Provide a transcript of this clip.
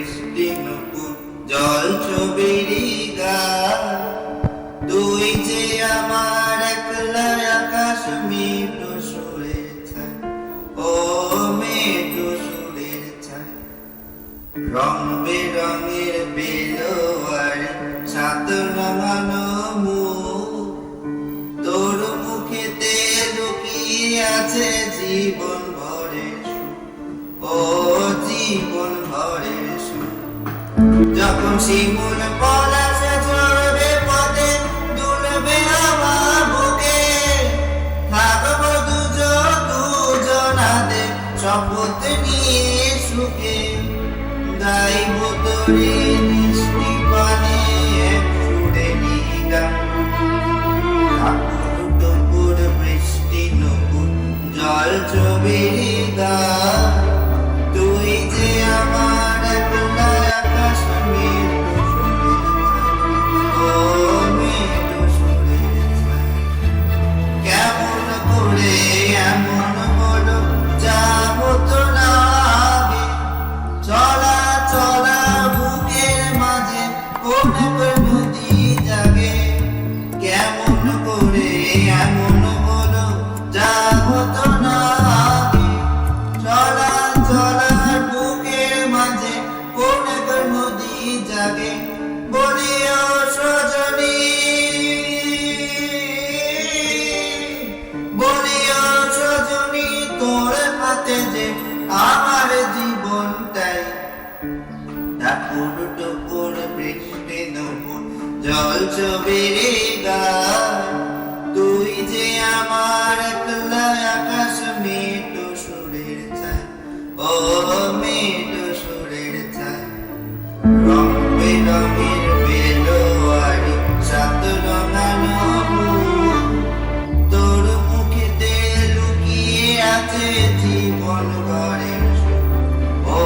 বৃষ্টি নুপুর জল ছবিরি গা, তুই যে আমার একলা আকাশ মেঘ সুরের ছায়, ও মেঘ সুরের ছায়। রং বেরঙের বেলোয়ার সাত রঙানো মুখ, তোর মুখেতে লুকিয়ে আছে জীবন ভরের সুখ, ও জীবন ভরের সুখ। যখন শিমুল পলাশে ঝরবে পথে, দুলবে হাওয়া বুকে, থাকবো দুজনাতে শপথ নিয়ে সুখে। গাইব তোরে মিষ্টি পানে এক সুরে গান, ঠাকুর টুকুর বৃষ্টি নুপুর জল ছবিরি গা, তুই যে আমার একলা আকাশ মেঘ সুরের ছায়, ও মেঘ সুরের ছায়। কেমন করে এমন হলো যা হতো না আগে, চলা চলা বুকের মাঝে কোন নদী জাগে। কেমন করে এমন হলো যা হতো না আগে, চলা চলা বুকের মাঝে কোন নদী জাগে। বলিও সজনী, বলিও সজনী, তোর হাতে যে আমার জীবনটাই। ঠাকুর টুকুর বৃষ্টি নুপুর জল ছবিরি গা, তুই যে আমার একলা আকাশ মেঘ সুরের ছায়, ও মেঘ সুরের ছায়। রং বেরঙের বেলোয়ারি সাত রঙানো মুখ, তোর মুখেতে লুকিয়ে আছে জীবন ভরের সুখ, ও